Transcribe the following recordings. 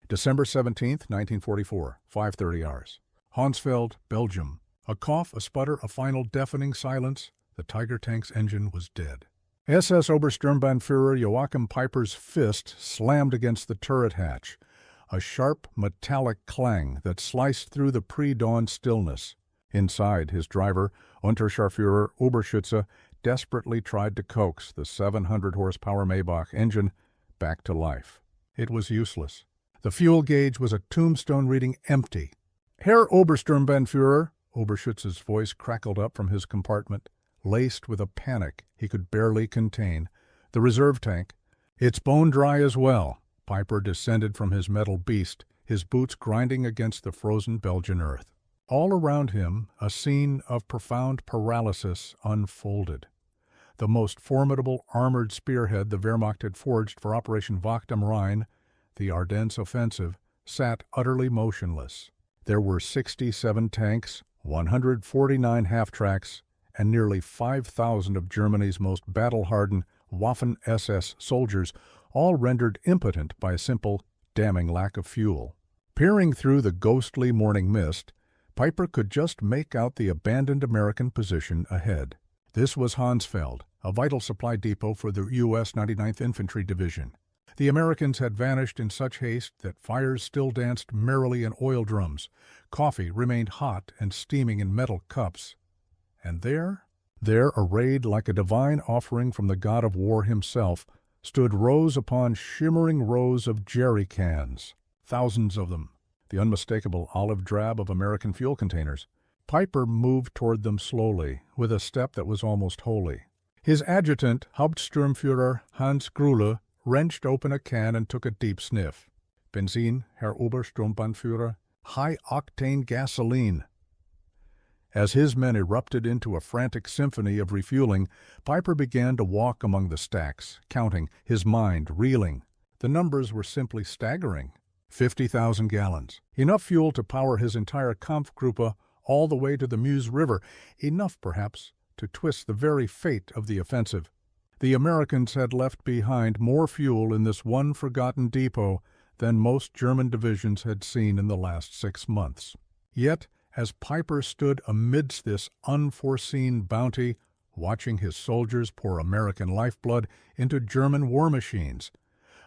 December 17, 1944, 5:30 hours. Honsfeld, Belgium. A cough, a sputter, a final deafening silence. The Tiger tank's engine was dead. SS Obersturmbannführer Joachim Peiper's fist slammed against the turret hatch, a sharp metallic clang that sliced through the pre-dawn stillness. Inside, his driver, Unterscharführer Oberschütze, desperately tried to coax the 700-horsepower Maybach engine back to life. It was useless. The fuel gauge was a tombstone reading empty. Herr Obersturmbannführer, Oberschütze's voice crackled up from his compartment, laced with a panic he could barely contain. The reserve tank. It's bone dry as well. Peiper descended from his metal beast, his boots grinding against the frozen Belgian earth. All around him, a scene of profound paralysis unfolded. The most formidable armored spearhead the Wehrmacht had forged for Operation Wacht am Rhein, the Ardennes offensive, sat utterly motionless. There were 67 tanks, 149 half-tracks, and nearly 5,000 of Germany's most battle-hardened Waffen-SS soldiers, all rendered impotent by a simple, damning lack of fuel. Peering through the ghostly morning mist, Peiper could just make out the abandoned American position ahead. This was Honsfeld, a vital supply depot for the U.S. 99th Infantry Division. The Americans had vanished in such haste that fires still danced merrily in oil drums. Coffee remained hot and steaming in metal cups. And there, arrayed like a divine offering from the god of war himself, stood rows upon shimmering rows of jerry cans, thousands of them, the unmistakable olive drab of American fuel containers. Peiper moved toward them slowly, with a step that was almost holy. His adjutant, Hauptsturmführer Hans Grühle, wrenched open a can and took a deep sniff. Benzin, Herr Obersturmbannführer, high-octane gasoline. As his men erupted into a frantic symphony of refueling, Peiper began to walk among the stacks, counting, his mind reeling. The numbers were simply staggering. 50,000 gallons. Enough fuel to power his entire Kampfgruppe all the way to the Meuse River. Enough, perhaps, to twist the very fate of the offensive. The Americans had left behind more fuel in this one forgotten depot than most German divisions had seen in the last 6 months. Yet, as Peiper stood amidst this unforeseen bounty, watching his soldiers pour American lifeblood into German war machines,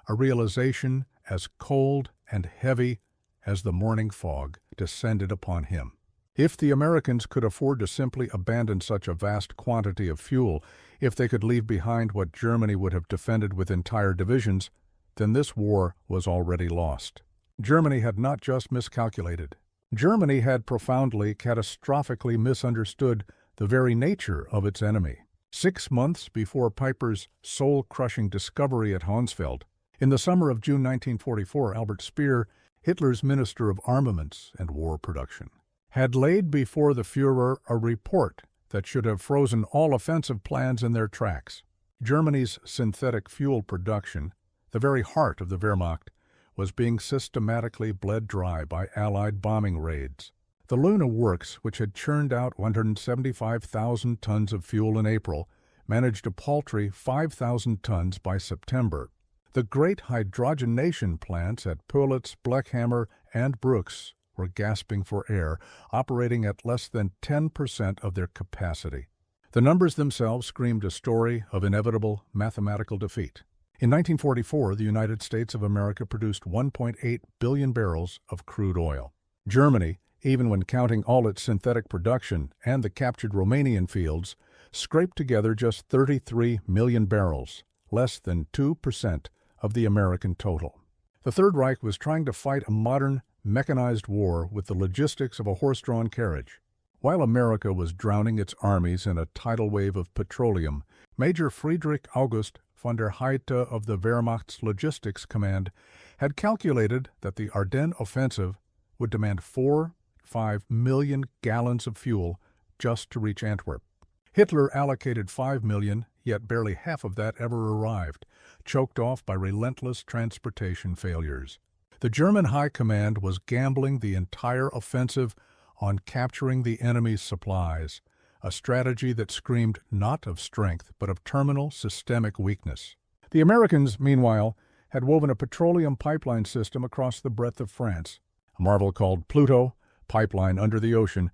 a realization as cold and heavy as the morning fog descended upon him. If the Americans could afford to simply abandon such a vast quantity of fuel, if they could leave behind what Germany would have defended with entire divisions, then this war was already lost. Germany had not just miscalculated. Germany had profoundly, catastrophically misunderstood the very nature of its enemy. 6 months before Peiper's soul-crushing discovery at Honsfeld, in the summer of June 1944, Albert Speer, Hitler's Minister of Armaments and War Production, had laid before the Führer a report that should have frozen all offensive plans in their tracks. Germany's synthetic fuel production, the very heart of the Wehrmacht, was being systematically bled dry by Allied bombing raids. The Luna works, which had churned out 175,000 tons of fuel in April, managed a paltry 5,000 tons by September. The great hydrogenation plants at Pöhlitz, Bleckhammer, and Brooks were gasping for air, operating at less than 10% of their capacity. The numbers themselves screamed a story of inevitable mathematical defeat. In 1944, the United States of America produced 1.8 billion barrels of crude oil. Germany, even when counting all its synthetic production and the captured Romanian fields, scraped together just 33 million barrels, less than 2% of the American total. The Third Reich was trying to fight a modern, mechanized war with the logistics of a horse-drawn carriage. While America was drowning its armies in a tidal wave of petroleum, Major Friedrich August von der Heydte of the Wehrmacht's Logistics Command had calculated that the Ardennes offensive would demand 4-5 million gallons of fuel just to reach Antwerp. Hitler allocated 5 million, yet barely half of that ever arrived, choked off by relentless transportation failures. The German High Command was gambling the entire offensive on capturing the enemy's supplies, a strategy that screamed not of strength but of terminal systemic weakness. The Americans, meanwhile, had woven a petroleum pipeline system across the breadth of France, a marvel called Pluto, pipeline under the ocean,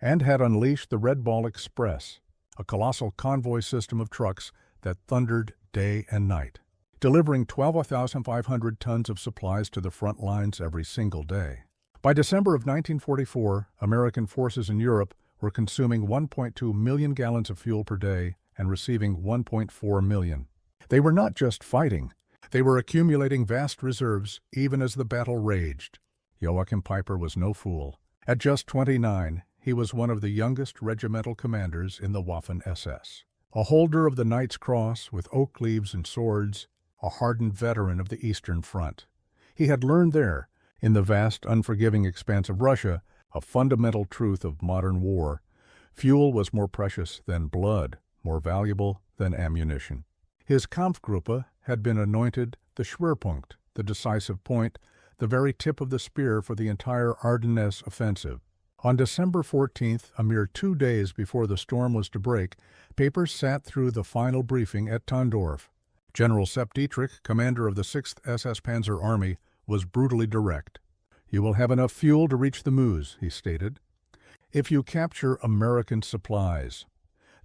and had unleashed the Red Ball Express, a colossal convoy system of trucks that thundered day and night, delivering 12,500 tons of supplies to the front lines every single day. By December of 1944, American forces in Europe were consuming 1.2 million gallons of fuel per day and receiving 1.4 million. They were not just fighting. They were accumulating vast reserves even as the battle raged. Joachim Peiper was no fool. At just 29, he was one of the youngest regimental commanders in the Waffen-SS. A holder of the Knight's Cross with oak leaves and swords, a hardened veteran of the Eastern Front. He had learned there, in the vast, unforgiving expanse of Russia, a fundamental truth of modern war. Fuel was more precious than blood, more valuable than ammunition. His Kampfgruppe had been anointed the Schwerpunkt, the decisive point, the very tip of the spear for the entire Ardennes offensive. On December 14th, a mere 2 days before the storm was to break, Peiper sat through the final briefing at Tondorf. General Sepp Dietrich, commander of the 6th SS Panzer Army, was brutally direct. "You will have enough fuel to reach the Meuse," he stated, "if you capture American supplies."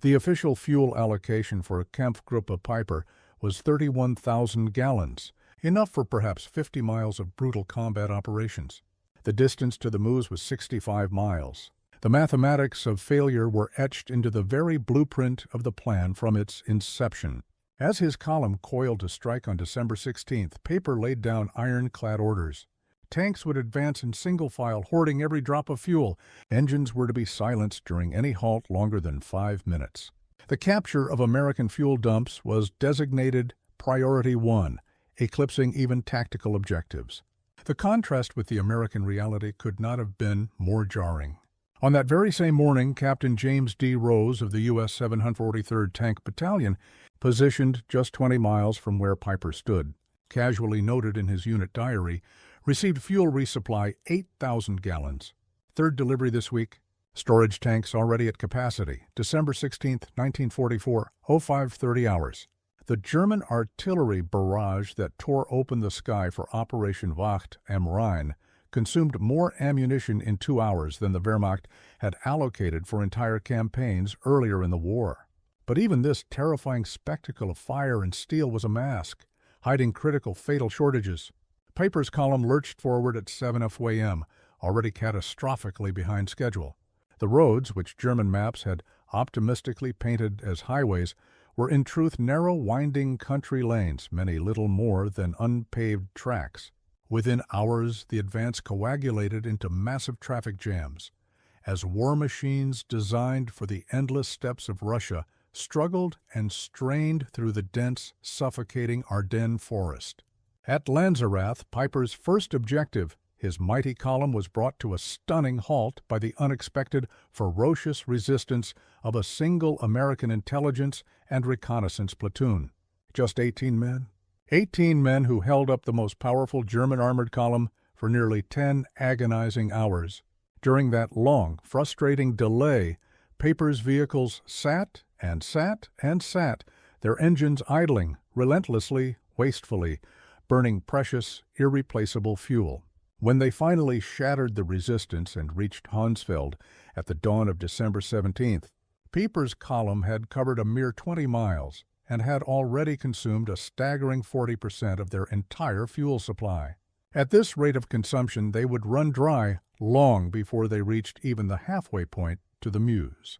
The official fuel allocation for Kampfgruppe Peiper was 31,000 gallons, enough for perhaps 50 miles of brutal combat operations. The distance to the Meuse was 65 miles. The mathematics of failure were etched into the very blueprint of the plan from its inception. As his column coiled to strike on December 16th, Peiper laid down ironclad orders. Tanks would advance in single file, hoarding every drop of fuel. Engines were to be silenced during any halt longer than 5 minutes. The capture of American fuel dumps was designated Priority 1, eclipsing even tactical objectives. The contrast with the American reality could not have been more jarring. On that very same morning, Captain James D. Rose of the U.S. 743rd Tank Battalion, positioned just 20 miles from where Peiper stood, casually noted in his unit diary, received fuel resupply 8,000 gallons. Third delivery this week. Storage tanks already at capacity. December 16, 1944, 05:30 hours. The German artillery barrage that tore open the sky for Operation Wacht am Rhein consumed more ammunition in 2 hours than the Wehrmacht had allocated for entire campaigns earlier in the war. But even this terrifying spectacle of fire and steel was a mask, hiding critical fatal shortages. Peiper's column lurched forward at 7 a.m., already catastrophically behind schedule. The roads, which German maps had optimistically painted as highways, were in truth narrow, winding country lanes, many little more than unpaved tracks. Within hours, the advance coagulated into massive traffic jams, as war machines designed for the endless steppes of Russia struggled and strained through the dense, suffocating Ardennes forest. At Lanzerath, Peiper's first objective, his mighty column was brought to a stunning halt by the unexpected, ferocious resistance of a single American intelligence and reconnaissance platoon. Just 18 men? 18 men who held up the most powerful German armored column for nearly 10 agonizing hours. During that long, frustrating delay, Peiper's vehicles sat and sat and sat, their engines idling, relentlessly, wastefully, burning precious, irreplaceable fuel. When they finally shattered the resistance and reached Honsfeld at the dawn of December 17th, Peiper's column had covered a mere 20 miles and had already consumed a staggering 40% of their entire fuel supply. At this rate of consumption, they would run dry long before they reached even the halfway point to the Meuse.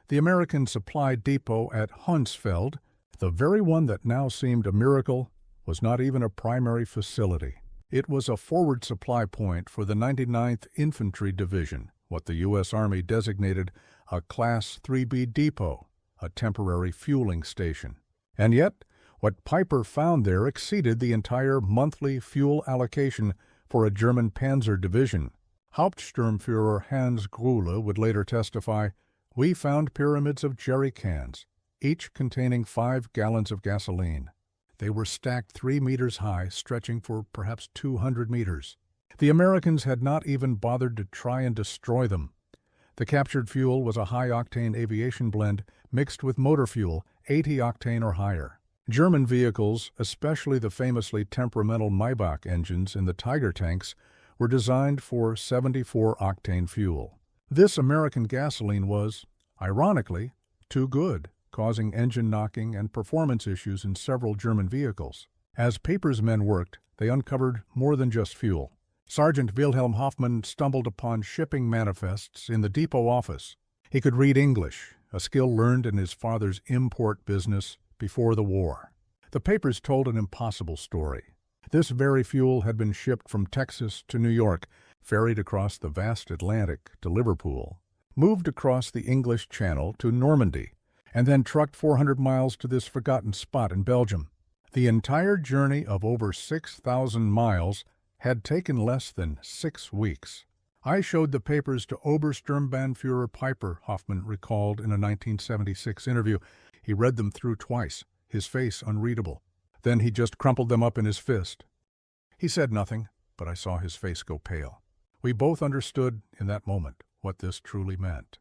The American supply depot at Honsfeld, the very one that now seemed a miracle, was not even a primary facility. It was a forward supply point for the 99th Infantry Division, what the U.S. Army designated a Class 3B depot, a temporary fueling station. And yet, what Peiper found there exceeded the entire monthly fuel allocation for a German panzer division. Hauptsturmführer Hans Grühle would later testify, "We found pyramids of jerry cans, each containing 5 gallons of gasoline. They were stacked 3 meters high, stretching for perhaps 200 meters. The Americans had not even bothered to try and destroy them. The captured fuel was a high-octane aviation blend mixed with motor fuel, 80 octane or higher. German vehicles, especially the famously temperamental Maybach engines in the Tiger tanks, were designed for 74-octane fuel. This American gasoline was, ironically, too good, causing engine knocking and performance issues in several German vehicles. As Paper's men worked, they uncovered more than just fuel. Sergeant Wilhelm Hoffmann stumbled upon shipping manifests in the depot office. He could read English, a skill learned in his father's import business before the war. The papers told an impossible story. This very fuel had been shipped from Texas to New York, ferried across the vast Atlantic to Liverpool, moved across the English Channel to Normandy, and then trucked 400 miles to this forgotten spot in Belgium. The entire journey of over 6,000 miles had taken less than 6 weeks. I showed the papers to Obersturmbannführer Piper, Hoffmann recalled in a 1976 interview. He read them through twice, his face unreadable. Then he just crumpled them up in his fist. He said nothing, but I saw his face go pale. We both understood in that moment what this truly meant.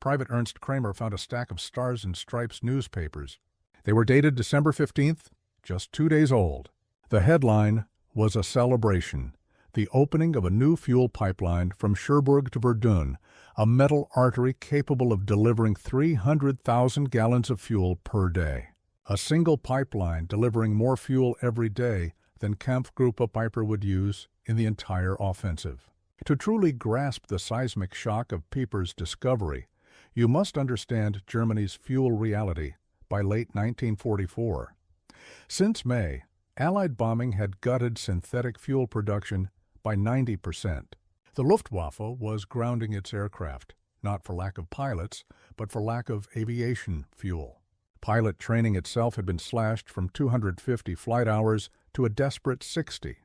Private Ernst Kramer found a stack of Stars and Stripes newspapers. They were dated December 15th, just 2 days old. The headline was a celebration, the opening of a new fuel pipeline from Cherbourg to Verdun, a metal artery capable of delivering 300,000 gallons of fuel per day. A single pipeline delivering more fuel every day than Kampfgruppe Piper would use in the entire offensive. To truly grasp the seismic shock of Piper's discovery, you must understand Germany's fuel reality by late 1944. Since May, Allied bombing had gutted synthetic fuel production by 90%. The Luftwaffe was grounding its aircraft, not for lack of pilots, but for lack of aviation fuel. Pilot training itself had been slashed from 250 flight hours to a desperate 60.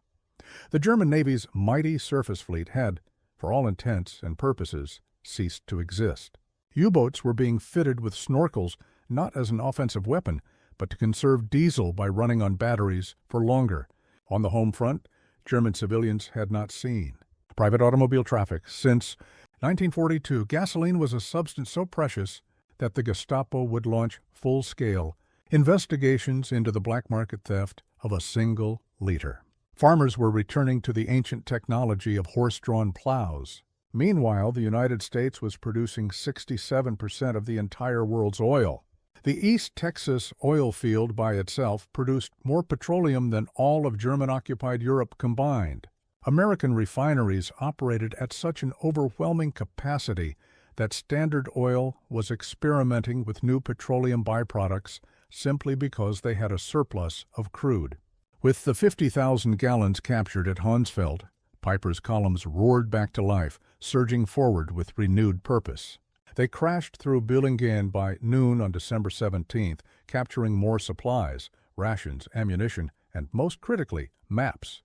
The German Navy's mighty surface fleet had, for all intents and purposes, ceased to exist. U-boats were being fitted with snorkels not as an offensive weapon, but to conserve diesel by running on batteries for longer. On the home front, German civilians had not seen private automobile traffic since 1942. Gasoline was a substance so precious that the Gestapo would launch full-scale investigations into the black market theft of a single liter. Farmers were returning to the ancient technology of horse-drawn plows. Meanwhile, the United States was producing 67% of the entire world's oil. The East Texas oil field by itself produced more petroleum than all of German-occupied Europe combined. American refineries operated at such an overwhelming capacity that Standard Oil was experimenting with new petroleum byproducts simply because they had a surplus of crude. With the 50,000 gallons captured at Honsfeld, Piper's columns roared back to life, surging forward with renewed purpose. They crashed through Billingen by noon on December 17th, capturing more supplies, rations, ammunition, and most critically, maps,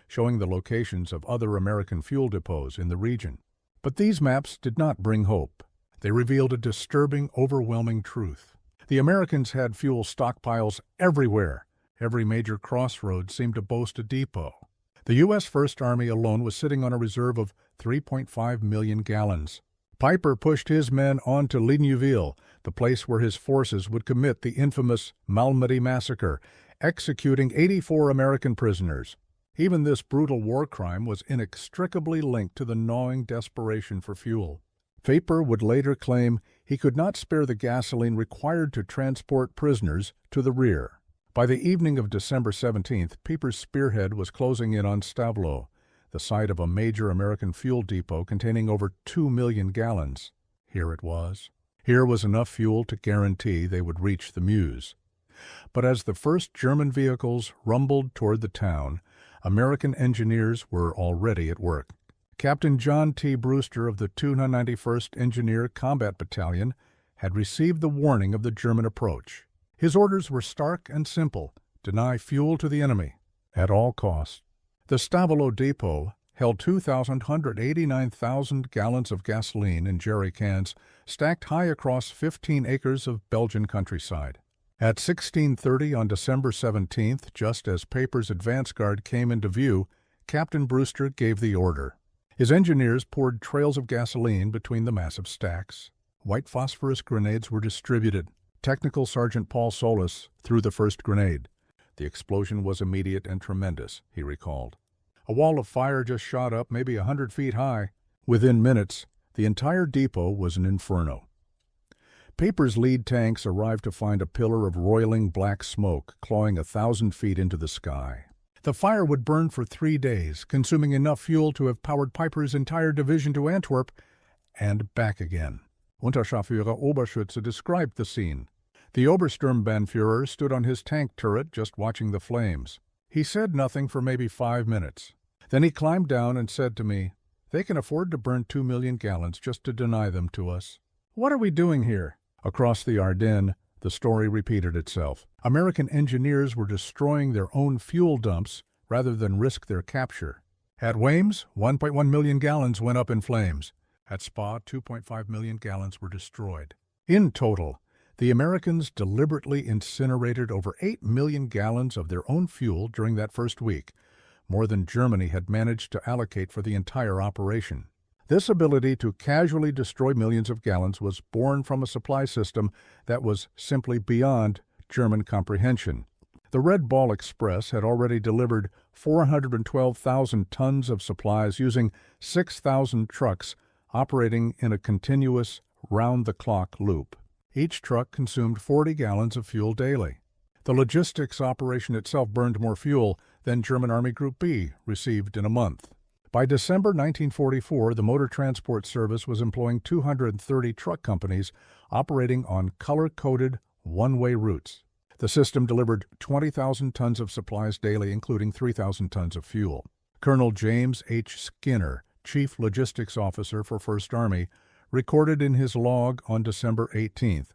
showing the locations of other American fuel depots in the region. But these maps did not bring hope. They revealed a disturbing, overwhelming truth. The Americans had fuel stockpiles everywhere. Every major crossroad seemed to boast a depot. The U.S. First Army alone was sitting on a reserve of 3.5 million gallons. Piper pushed his men on to Ligneuville, the place where his forces would commit the infamous Malmedy massacre, executing 84 American prisoners. Even this brutal war crime was inextricably linked to the gnawing desperation for fuel. Piper would later claim he could not spare the gasoline required to transport prisoners to the rear. By the evening of December 17th, Piper's spearhead was closing in on Stavelot, the site of a major American fuel depot containing over 2 million gallons. Here it was. Here was enough fuel to guarantee they would reach the Meuse. But as the first German vehicles rumbled toward the town, American engineers were already at work. Captain John T. Brewster of the 291st Engineer Combat Battalion had received the warning of the German approach. His orders were stark and simple: deny fuel to the enemy at all costs. The Stavelot depot held 289,000 gallons of gasoline in jerry cans stacked high across 15 acres of Belgian countryside. At 16:30 on December 17th, just as Piper's advance guard came into view, Captain Brewster gave the order. His engineers poured trails of gasoline between the massive stacks. White phosphorus grenades were distributed. Technical Sergeant Paul Solis threw the first grenade. The explosion was immediate and tremendous, he recalled. A wall of fire just shot up, maybe 100 feet high. Within minutes, the entire depot was an inferno. Paper's lead tanks arrived to find a pillar of roiling black smoke clawing 1,000 feet into the sky. The fire would burn for 3 days, consuming enough fuel to have powered Piper's entire division to Antwerp and back again. Unterscharführer Oberschütze described the scene. The Obersturmbannführer stood on his tank turret just watching the flames. He said nothing for maybe 5 minutes. Then he climbed down and said to me, "They can afford to burn 2 million gallons just to deny them to us. What are we doing here?" Across the Ardennes, the story repeated itself. American engineers were destroying their own fuel dumps rather than risk their capture. At Weymouth, 1.1 million gallons went up in flames. At Spa, 2.5 million gallons were destroyed. In total, the Americans deliberately incinerated over 8 million gallons of their own fuel during that first week, more than Germany had managed to allocate for the entire operation. This ability to casually destroy millions of gallons was born from a supply system that was simply beyond German comprehension. The Red Ball Express had already delivered 412,000 tons of supplies using 6,000 trucks operating in a continuous, round-the-clock loop. Each truck consumed 40 gallons of fuel daily. The logistics operation itself burned more fuel than German Army Group B received in a month. By December 1944, the Motor Transport Service was employing 230 truck companies operating on color-coded, one-way routes. The system delivered 20,000 tons of supplies daily, including 3,000 tons of fuel. Colonel James H. Skinner, Chief Logistics Officer for First Army, recorded in his log on December 18th,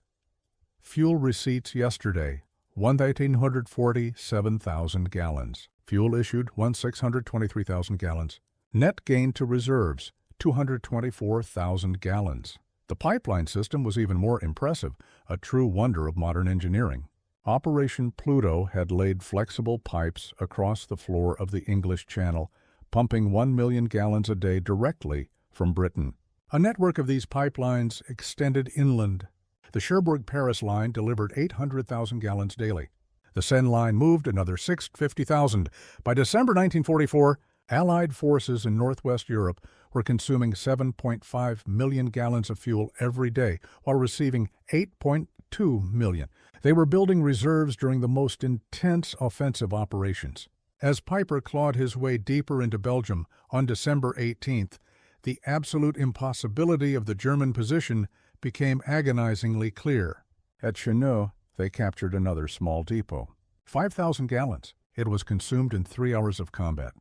"Fuel receipts yesterday, 1,847,000 gallons. Fuel issued, 1,623,000 gallons. Net gain to reserves, 224,000 gallons." The pipeline system was even more impressive, a true wonder of modern engineering. Operation Pluto had laid flexible pipes across the floor of the English Channel, pumping 1 million gallons a day directly from Britain. A network of these pipelines extended inland. The Cherbourg-Paris line delivered 800,000 gallons daily. The Seine line moved another 650,000. By December 1944, Allied forces in northwest Europe were consuming 7.5 million gallons of fuel every day, while receiving 8.2 million. They were building reserves during the most intense offensive operations. As Piper clawed his way deeper into Belgium on December 18th, the absolute impossibility of the German position became agonizingly clear. At Cheneux, they captured another small depot. 5,000 gallons. It was consumed in 3 hours of combat.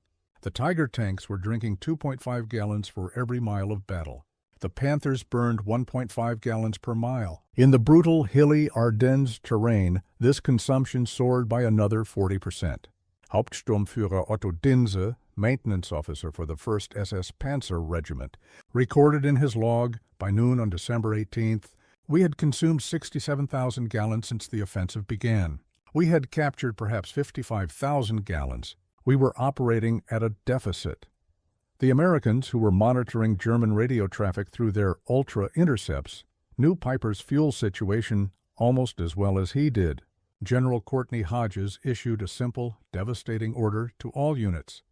The Tiger tanks were drinking 2.5 gallons for every mile of battle. The Panthers burned 1.5 gallons per mile. In the brutal, hilly Ardennes terrain, this consumption soared by another 40%. Hauptsturmführer Otto Dinse, maintenance officer for the 1st SS Panzer Regiment, recorded in his log, by noon on December 18th, "We had consumed 67,000 gallons since the offensive began. We had captured perhaps 55,000 gallons. We were operating at a deficit." The Americans, who were monitoring German radio traffic through their ultra-intercepts, knew Piper's fuel situation almost as well as he did. General Courtney Hodges issued a simple, devastating order to all units: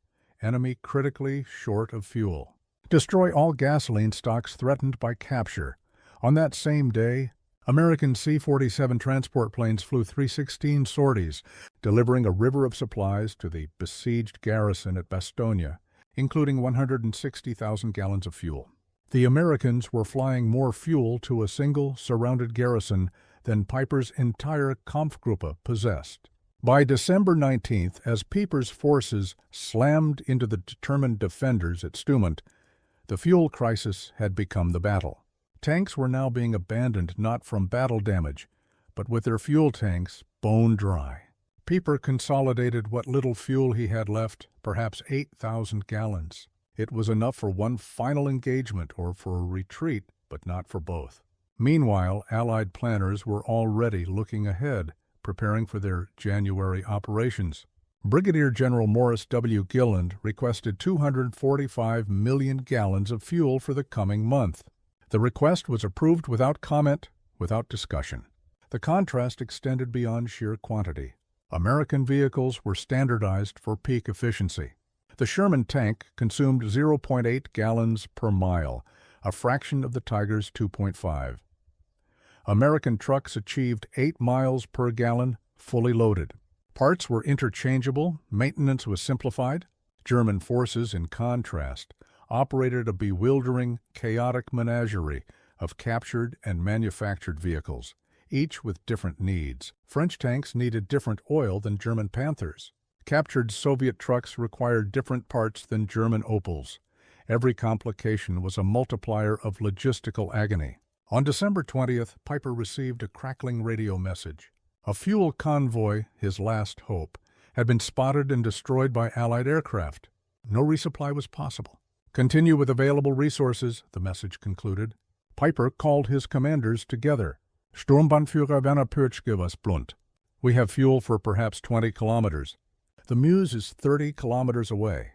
enemy critically short of fuel. Destroy all gasoline stocks threatened by capture. On that same day, American C-47 transport planes flew 316 sorties, delivering a river of supplies to the besieged garrison at Bastogne, including 160,000 gallons of fuel. The Americans were flying more fuel to a single surrounded garrison than Piper's entire Kampfgruppe possessed. By December 19th, as Piper's forces slammed into the determined defenders at Stumont, the fuel crisis had become the battle. Tanks were now being abandoned not from battle damage, but with their fuel tanks bone dry. Piper consolidated what little fuel he had left, perhaps 8,000 gallons. It was enough for one final engagement or for a retreat, but not for both. Meanwhile, Allied planners were already looking ahead, preparing for their January operations. Brigadier General Morris W. Gilland requested 245 million gallons of fuel for the coming month. The request was approved without comment, without discussion. The The contrast extended beyond sheer quantity. American vehicles were standardized for peak efficiency. The Sherman tank consumed 0.8 gallons per mile, a fraction of the Tiger's 2.5. American trucks achieved 8 miles per gallon, fully loaded. Parts were interchangeable, maintenance was simplified. German forces, in contrast, operated a bewildering, chaotic menagerie of captured and manufactured vehicles, each with different needs. French tanks needed different oil than German Panthers. Captured Soviet trucks required different parts than German Opels. Every complication was a multiplier of logistical agony. On December 20th, Piper received a crackling radio message. A fuel convoy, his last hope, had been spotted and destroyed by Allied aircraft. No resupply was possible. Continue with available resources, the message concluded. Piper called his commanders together. Sturmbannführer Werner Pötschke was blunt. We have fuel for perhaps 20 kilometers. The Meuse is 30 kilometers away.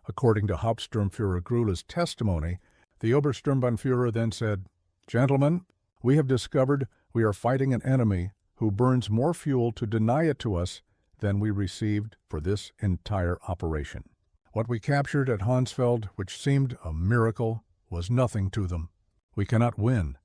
According to Hauptsturmführer Grülle's testimony, the Obersturmbannführer then said, "Gentlemen, we have discovered we are fighting an enemy who burns more fuel to deny it to us than we received for this entire operation. What we captured at Honsfeld, which seemed a miracle, was nothing to them. We cannot win."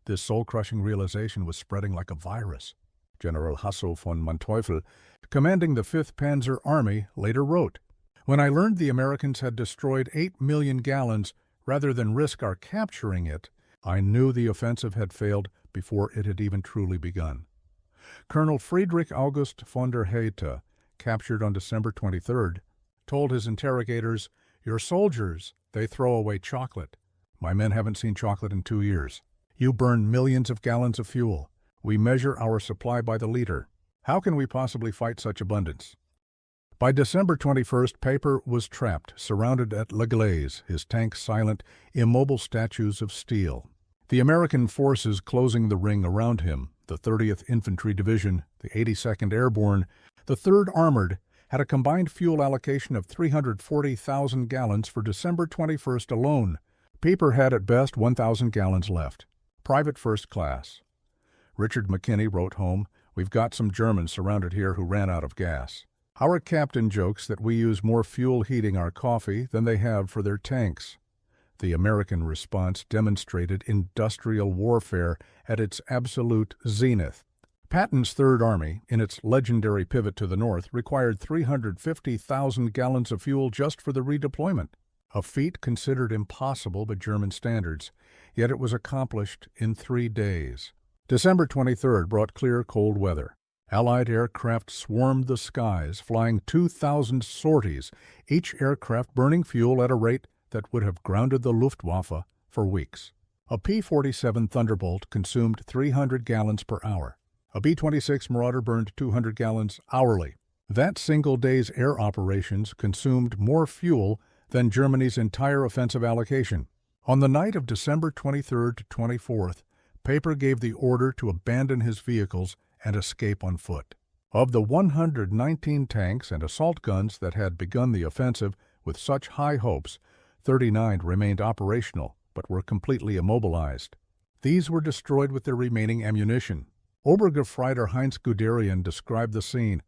This soul-crushing realization was spreading like a virus. General Hasso von Manteuffel, commanding the 5th Panzer Army, later wrote, "When I learned the Americans had destroyed 8 million gallons rather than risk our capturing it, I knew the offensive had failed before it had even truly begun." Colonel Friedrich August von der Heydte, captured on December 23rd, told his interrogators, "Your soldiers, they throw away chocolate. My men haven't seen chocolate in 2 years. You burn millions of gallons of fuel. We measure our supply by the liter. How can we possibly fight such abundance?" By December 21st, Piper was trapped, surrounded at La Glaise, his tanks silent, immobile statues of steel. The American forces closing the ring around him, the 30th Infantry Division, the 82nd Airborne, the 3rd Armored, had a combined fuel allocation of 340,000 gallons for December 21st alone. Piper had at best 1,000 gallons left. Private First Class. Richard McKinney wrote home, "We've got some Germans surrounded here who ran out of gas. Our captain jokes that we use more fuel heating our coffee than they have for their tanks." The American response demonstrated industrial warfare at its absolute zenith. Patton's Third Army, in its legendary pivot to the north, required 350,000 gallons of fuel just for the redeployment, a feat considered impossible by German standards, yet it was accomplished in 3 days. December 23rd brought clear, cold weather. Allied aircraft swarmed the skies, flying 2,000 sorties, each aircraft burning fuel at a rate that would have grounded the Luftwaffe for weeks. A P-47 Thunderbolt consumed 300 gallons per hour. A B-26 Marauder burned 200 gallons hourly. That single day's air operations consumed more fuel than Germany's entire offensive allocation. On the night of December 23rd to 24th, Piper gave the order to abandon his vehicles and escape on foot. Of the 119 tanks and assault guns that had begun the offensive with such high hopes, 39 remained operational but were completely immobilized. These were destroyed with their remaining ammunition. Obergefreiter Heinz Guderian described the scene.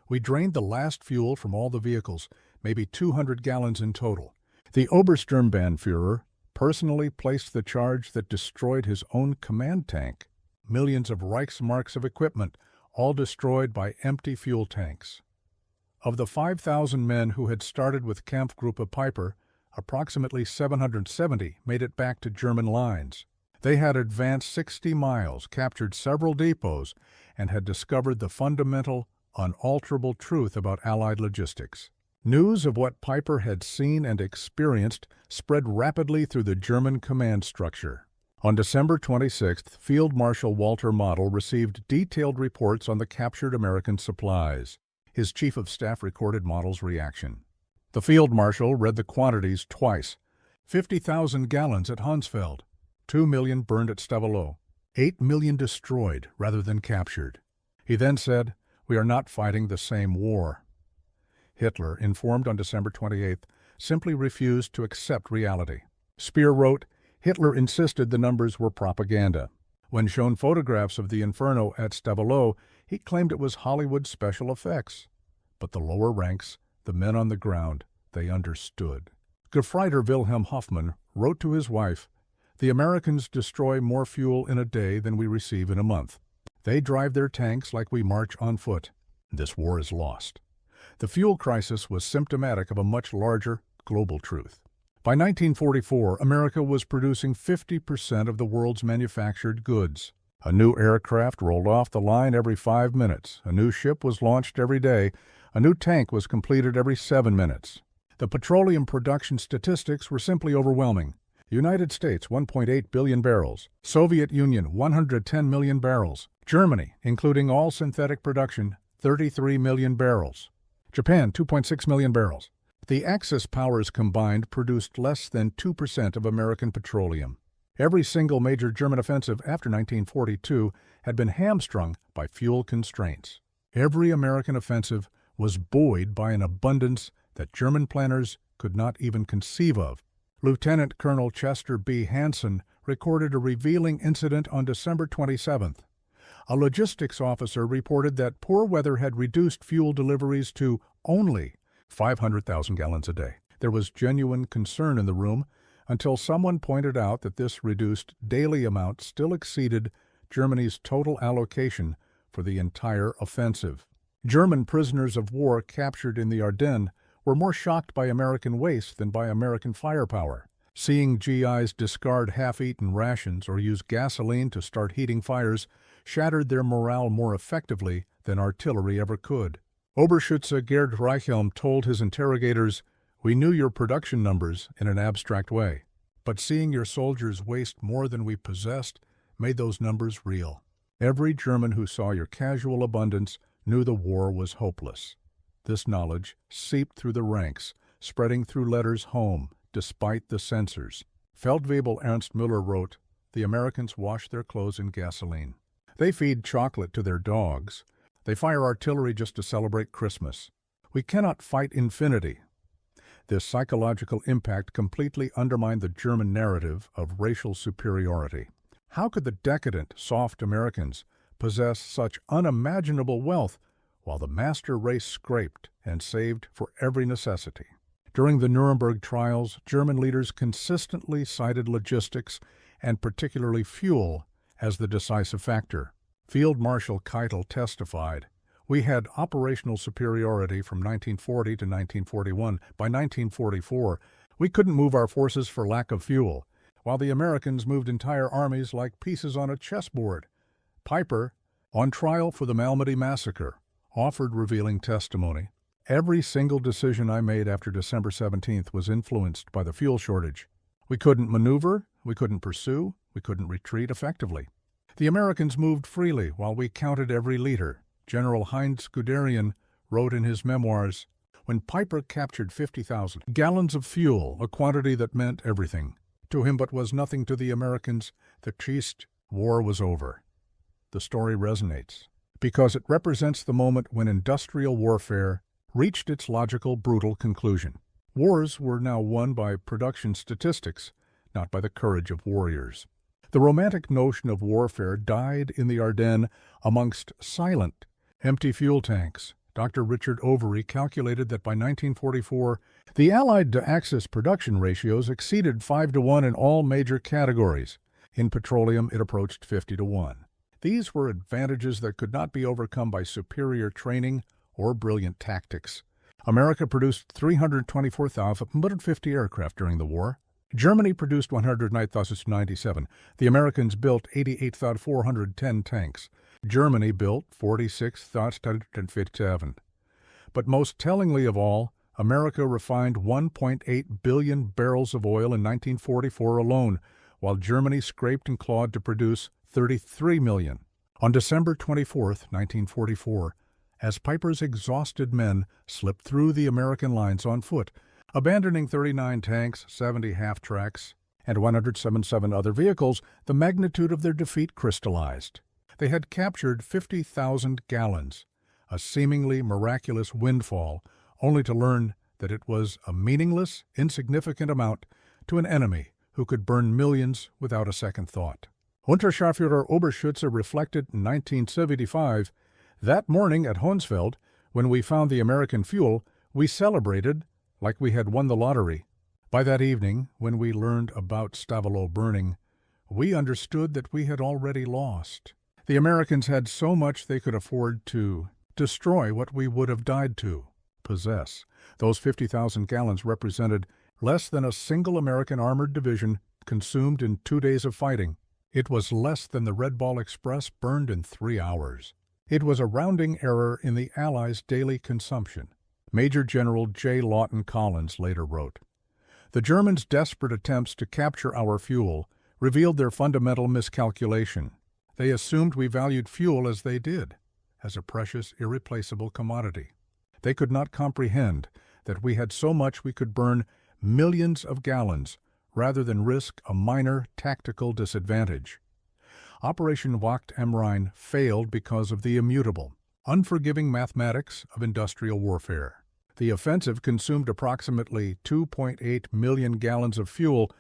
"We drained the last fuel from all the vehicles, maybe 200 gallons in total. The Obersturmbannführer personally placed the charge that destroyed his own command tank. Millions of Reichsmarks of equipment, all destroyed by empty fuel tanks." Of the 5,000 men who had started with Kampfgruppe Piper, approximately 770 made it back to German lines. They had advanced 60 miles, captured several depots, and had discovered the fundamental, unalterable truth about Allied logistics. News of what Piper had seen and experienced spread rapidly through the German command structure. On December 26th, Field Marshal Walter Model received detailed reports on the captured American supplies. His chief of staff recorded Model's reaction. The Field Marshal read the quantities twice. 50,000 gallons at Honsfeld, 2 million burned at Stavelot, 8 million destroyed rather than captured. He then said, "We are not fighting the same war." Hitler, informed on December 28th, simply refused to accept reality. Speer wrote, "Hitler insisted the numbers were propaganda. When shown photographs of the Inferno at Stavelot, he claimed it was Hollywood special effects. But the lower ranks, the men on the ground, they understood. Gefreiter Wilhelm Hoffmann wrote to his wife, "The Americans destroy more fuel in a day than we receive in a month. They drive their tanks like we march on foot. This war is lost." The fuel crisis was symptomatic of a much larger global truth. By 1944, America was producing 50% of the world's manufactured goods. A new aircraft rolled off the line every 5 minutes. A new ship was launched every day. A new tank was completed every 7 minutes. The petroleum production statistics were simply overwhelming. United States, 1.8 billion barrels. Soviet Union, 110 million barrels. Germany, including all synthetic production, 33 million barrels. Japan, 2.6 million barrels. The Axis powers combined produced less than 2% of American petroleum. Every single major German offensive after 1942 had been hamstrung by fuel constraints. Every American offensive was buoyed by an abundance that German planners could not even conceive of. Lieutenant Colonel Chester B. Hansen recorded a revealing incident on December 27th. A logistics officer reported that poor weather had reduced fuel deliveries to only 500,000 gallons a day. There was genuine concern in the room until someone pointed out that this reduced daily amount still exceeded Germany's total allocation for the entire offensive. German prisoners of war captured in the Ardennes were more shocked by American waste than by American firepower. Seeing GIs discard half-eaten rations or use gasoline to start heating fires shattered their morale more effectively than artillery ever could. Oberschütze Gerd Reichhelm told his interrogators, "We knew your production numbers in an abstract way, but seeing your soldiers waste more than we possessed made those numbers real." Every German who saw your casual abundance knew the war was hopeless. This knowledge seeped through the ranks, spreading through letters home, despite the censors. Feldwebel Ernst Müller wrote, "The Americans wash their clothes in gasoline. They feed chocolate to their dogs. They fire artillery just to celebrate Christmas. We cannot fight infinity." This psychological impact completely undermined the German narrative of racial superiority. How could the decadent, soft Americans possess such unimaginable wealth while the master race scraped and saved for every necessity? During the Nuremberg trials, German leaders consistently cited logistics, and particularly fuel, as the decisive factor. Field Marshal Keitel testified, "We had operational superiority from 1940 to 1941. By 1944, we couldn't move our forces for lack of fuel, while the Americans moved entire armies like pieces on a chessboard." Piper, on trial for the Malmedy massacre, offered revealing testimony. "Every single decision I made after December 17th was influenced by the fuel shortage. We couldn't maneuver, we couldn't pursue, we couldn't retreat effectively. The Americans moved freely while we counted every liter." General Heinz Guderian wrote in his memoirs, "When Piper captured 50,000 gallons of fuel, a quantity that meant everything to him but was nothing to the Americans, the Christ war was over." The story resonates because it represents the moment when industrial warfare reached its logical, brutal conclusion. Wars were now won by production statistics, not by the courage of warriors. The romantic notion of warfare died in the Ardennes amongst silent, empty fuel tanks. Dr. Richard Overy calculated that by 1944, the Allied to Axis production ratios exceeded 5-to-1 in all major categories. In petroleum, it approached 50-to-1. These were advantages that could not be overcome by superior training or brilliant tactics. America produced 324,150 aircraft during the war. Germany produced 109,097. The Americans built 88,410 tanks. Germany built 46,057. But most tellingly of all, America refined 1.8 billion barrels of oil in 1944 alone, while Germany scraped and clawed to produce 33 million. On December 24, 1944, as Piper's exhausted men slipped through the American lines on foot, abandoning 39 tanks, 70 half-tracks, and 177 other vehicles, the magnitude of their defeat crystallized. They had captured 50,000 gallons, a seemingly miraculous windfall, only to learn that it was a meaningless, insignificant amount to an enemy who could burn millions without a second thought. Unterscharführer Oberschütze reflected in 1975, "That morning at Honsfeld, when we found the American fuel, we celebrated like we had won the lottery. By that evening, when we learned about Stavelot burning, we understood that we had already lost. The Americans had so much they could afford to destroy what we would have died to possess. Those 50,000 gallons represented less than a single American armored division consumed in 2 days of fighting. It was less than the Red Ball Express burned in 3 hours. It was a rounding error in the Allies' daily consumption." Major General J. Lawton Collins later wrote, "The Germans' desperate attempts to capture our fuel revealed their fundamental miscalculation. They assumed we valued fuel as they did, as a precious, irreplaceable commodity. They could not comprehend that we had so much we could burn millions of gallons rather than risk a minor tactical disadvantage. Operation Wacht am Rhein failed because of the immutable, unforgiving mathematics of industrial warfare. The offensive consumed approximately 2.8 million gallons of fuel,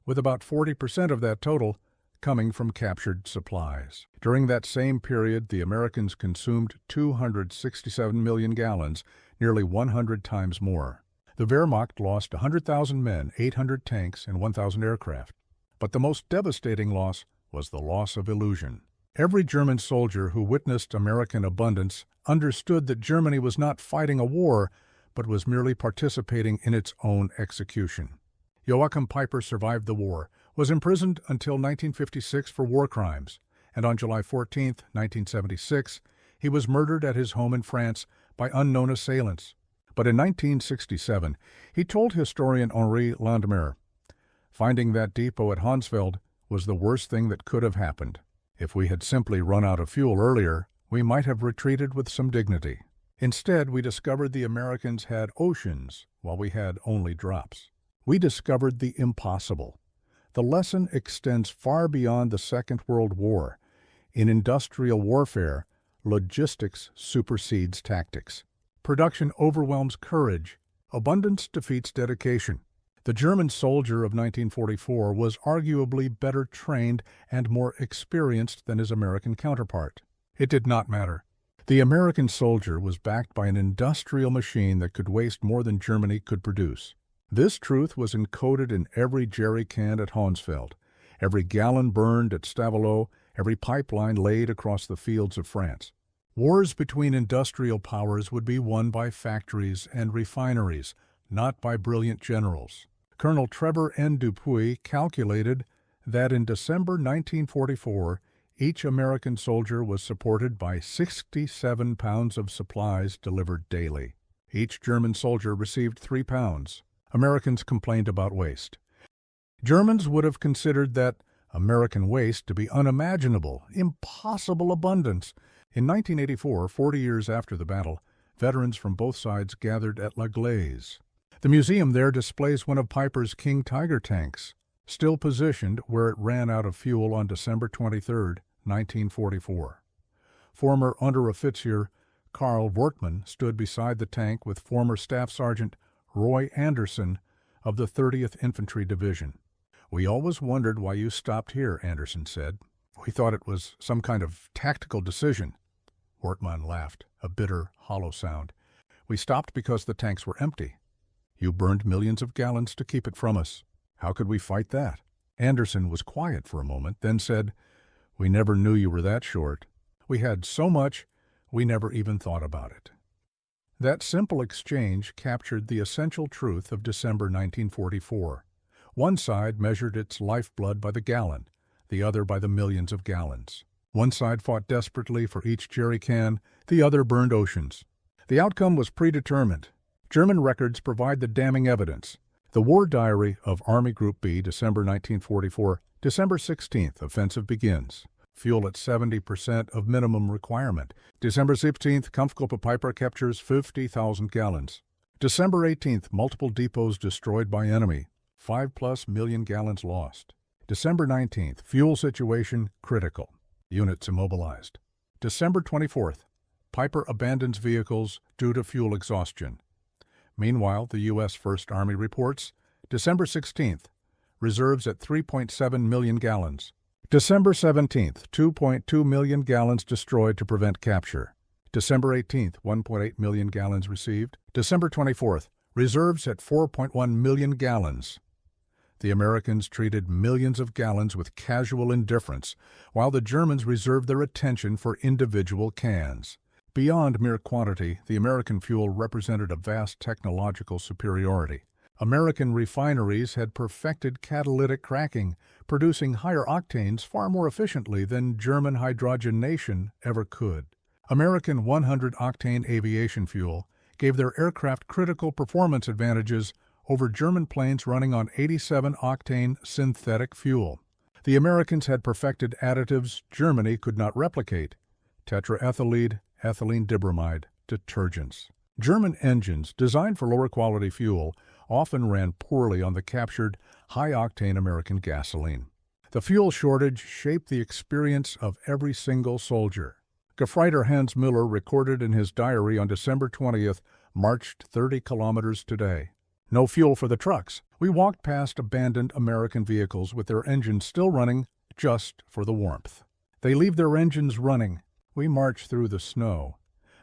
with about 40% of that total coming from captured supplies. During that same period, the Americans consumed 267 million gallons, nearly 100 times more. The Wehrmacht lost 100,000 men, 800 tanks, and 1,000 aircraft. But the most devastating loss was the loss of illusion. Every German soldier who witnessed American abundance understood that Germany was not fighting a war, but was merely participating in its own execution. Joachim Peiper survived the war, was imprisoned until 1956 for war crimes, and on July 14, 1976, he was murdered at his home in France by unknown assailants. But in 1967, he told historian Henri Landemer, "Finding that depot at Honsfeld was the worst thing that could have happened. If we had simply run out of fuel earlier, we might have retreated with some dignity. Instead, we discovered the Americans had oceans while we had only drops. We discovered the impossible. The lesson extends far beyond the Second World War. In industrial warfare, logistics supersedes tactics. Production overwhelms courage. Abundance defeats dedication." The German soldier of 1944 was arguably better trained and more experienced than his American counterpart. It did not matter. The American soldier was backed by an industrial machine that could waste more than Germany could produce. This truth was encoded in every jerry can at Honsfeld, every gallon burned at Stavelot, every pipeline laid across the fields of France. Wars between industrial powers would be won by factories and refineries, not by brilliant generals. Colonel Trevor N. Dupuy calculated that in December 1944, each American soldier was supported by 67 pounds of supplies delivered daily. Each German soldier received 3 pounds. Americans complained about waste. Germans would have considered that American waste to be unimaginable, impossible abundance. In 1984, 40 years after the battle, veterans from both sides gathered at La Glaise. The museum there displays one of Piper's King Tiger tanks, still positioned where it ran out of fuel on December 23, 1944. Former Unteroffizier Karl Wortmann stood beside the tank with former Staff Sergeant Roy Anderson of the 30th Infantry Division. "We always wondered why you stopped here," Anderson said. "We thought it was some kind of tactical decision." Wortmann laughed, a bitter, hollow sound. "We stopped because the tanks were empty. You burned millions of gallons to keep it from us. How could we fight that?" Anderson was quiet for a moment, then said, "We never knew you were that short. We had so much, we never even thought about it." That simple exchange captured the essential truth of December 1944. One side measured its lifeblood by the gallon, the other by the millions of gallons. One side fought desperately for each jerry can, the other burned oceans. The outcome was predetermined. German records provide the damning evidence. The War Diary of Army Group B, December 1944, December 16th, offensive begins. Fuel at 70% of minimum requirement. December 17th, Kampfgruppe Peiper captures 50,000 gallons. December 18th, multiple depots destroyed by enemy. 5+ million gallons lost. December 19th, fuel situation critical. Units immobilized. December 24th, Peiper abandons vehicles due to fuel exhaustion. Meanwhile, the U.S. First Army reports, December 16th, reserves at 3.7 million gallons. December 17th, 2.2 million gallons destroyed to prevent capture. December 18th, 1.8 million gallons received. December 24th, reserves at 4.1 million gallons. The Americans treated millions of gallons with casual indifference, while the Germans reserved their attention for individual cans. Beyond mere quantity, the American fuel represented a vast technological superiority. American refineries had perfected catalytic cracking, producing higher octanes far more efficiently than German hydrogenation ever could. American 100-octane aviation fuel gave their aircraft critical performance advantages over German planes running on 87-octane synthetic fuel. The Americans had perfected additives Germany could not replicate: tetraethylene, ethylene dibromide, detergents. German engines, designed for lower-quality fuel, often ran poorly on the captured, high-octane American gasoline. The fuel shortage shaped the experience of every single soldier. Gefreiter Hans Müller recorded in his diary on December 20th, "Marched 30 kilometers today. No fuel for the trucks. We walked past abandoned American vehicles with their engines still running just for the warmth. They leave their engines running. We marched through the snow.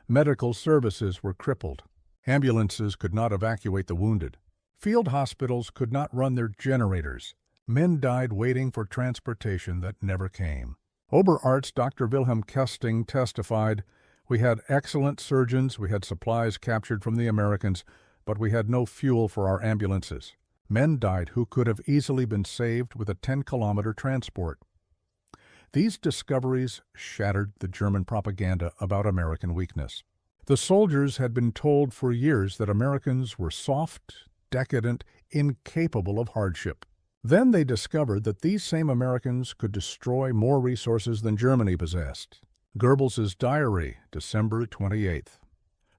Medical services were crippled. Ambulances could not evacuate the wounded. Field hospitals could not run their generators. Men died waiting for transportation that never came." Oberarzt Dr. Wilhelm Kesting testified, "We had excellent surgeons, we had supplies captured from the Americans, but we had no fuel for our ambulances. Men died who could have easily been saved with a 10-kilometer transport." These discoveries shattered the German propaganda about American weakness. The soldiers had been told for years that Americans were soft, decadent, incapable of hardship. Then they discovered that these same Americans could destroy more resources than Germany possessed. Goebbels's diary, December 28th.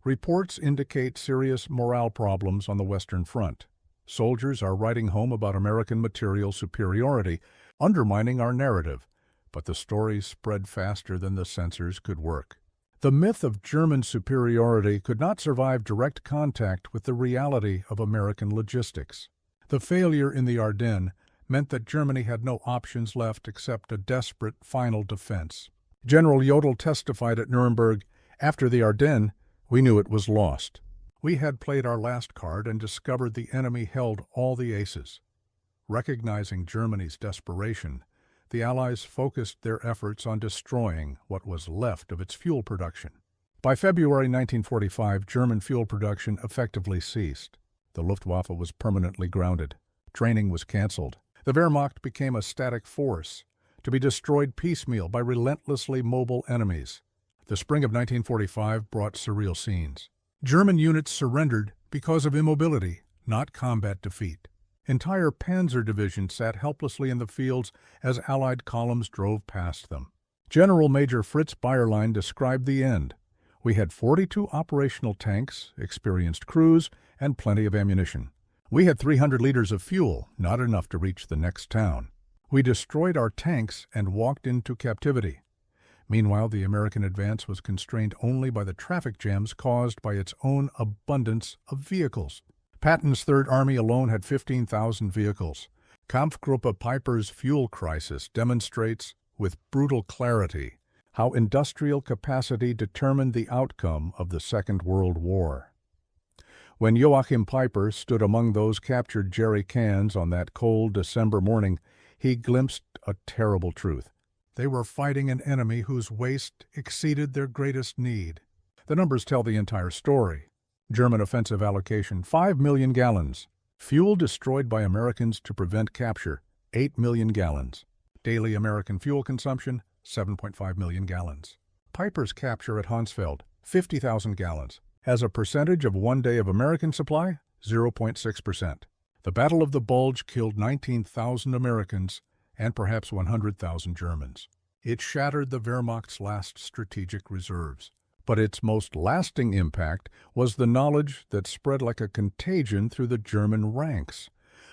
Reports indicate serious morale problems on the Western Front. Soldiers are writing home about American material superiority, undermining our narrative, but the stories spread faster than the censors could work. The myth of German superiority could not survive direct contact with the reality of American logistics. The failure in the Ardennes meant that Germany had no options left except a desperate final defense. General Jodl testified at Nuremberg, "After the Ardennes, we knew it was lost. We had played our last card and discovered the enemy held all the aces." Recognizing Germany's desperation, the Allies focused their efforts on destroying what was left of its fuel production. By February 1945, German fuel production effectively ceased. The Luftwaffe was permanently grounded. Training was canceled. The Wehrmacht became a static force, to be destroyed piecemeal by relentlessly mobile enemies. The spring of 1945 brought surreal scenes. German units surrendered because of immobility, not combat defeat. Entire panzer divisions sat helplessly in the fields as Allied columns drove past them. General Major Fritz Bayerlein described the end. "We had 42 operational tanks, experienced crews, and plenty of ammunition. We had 300 liters of fuel, not enough to reach the next town. We destroyed our tanks and walked into captivity." Meanwhile, the American advance was constrained only by the traffic jams caused by its own abundance of vehicles. Patton's Third Army alone had 15,000 vehicles. Kampfgruppe Piper's fuel crisis demonstrates with brutal clarity how industrial capacity determined the outcome of the Second World War. When Joachim Piper stood among those captured jerry cans on that cold December morning, he glimpsed a terrible truth. They were fighting an enemy whose waste exceeded their greatest need. The numbers tell the entire story. German offensive allocation, 5 million gallons. Fuel destroyed by Americans to prevent capture, 8 million gallons. Daily American fuel consumption, 7.5 million gallons. Piper's capture at Honsfeld, 50,000 gallons. As a percentage of 1 day of American supply, 0.6%. The Battle of the Bulge killed 19,000 Americans and perhaps 100,000 Germans. It shattered the Wehrmacht's last strategic reserves. But its most lasting impact was the knowledge that spread like a contagion through the German ranks.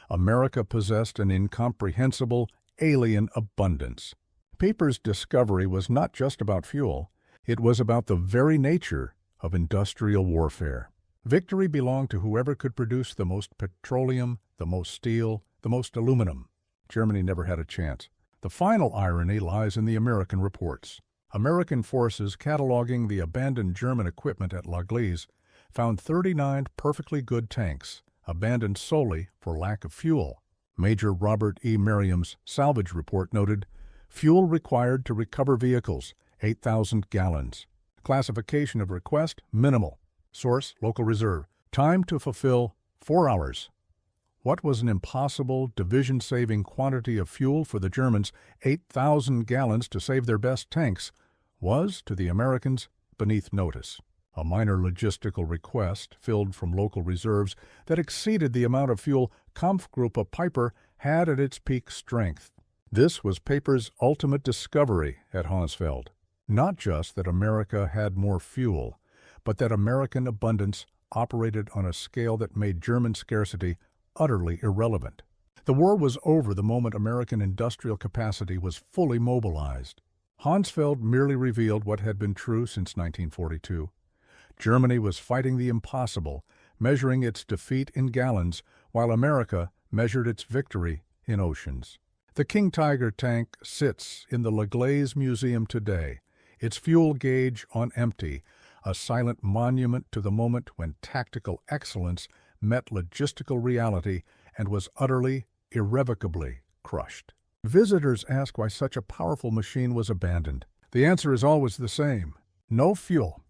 America possessed an incomprehensible, alien abundance. Piper's discovery was not just about fuel, it was about the very nature of industrial warfare. Victory belonged to whoever could produce the most petroleum, the most steel, the most aluminum. Germany never had a chance. The The final irony lies in the American reports. American forces cataloging the abandoned German equipment at La Gleize found 39 perfectly good tanks, abandoned solely for lack of fuel. Major Robert E. Merriam's salvage report noted, fuel required to recover vehicles, 8,000 gallons. Classification of request, minimal. Source, local reserve. Time to fulfill, 4 hours. What was an impossible, division-saving quantity of fuel for the Germans, 8,000 gallons to save their best tanks, was, to the Americans, beneath notice. A minor logistical request, filled from local reserves, that exceeded the amount of fuel Kampfgruppe Piper had at its peak strength. This was Piper's ultimate discovery at Honsfeld. Not just that America had more fuel, but that American abundance operated on a scale that made German scarcity utterly irrelevant. The war was over the moment American industrial capacity was fully mobilized. Honsfeld merely revealed what had been true since 1942. Germany was fighting the impossible, measuring its defeat in gallons, while America measured its victory in oceans. The King Tiger tank sits in the La Gleize Museum today, its fuel gauge on empty, a silent monument to the moment when tactical excellence met logistical reality and was utterly, irrevocably crushed. Visitors ask why such a powerful machine was abandoned. The answer is always the same: no fuel.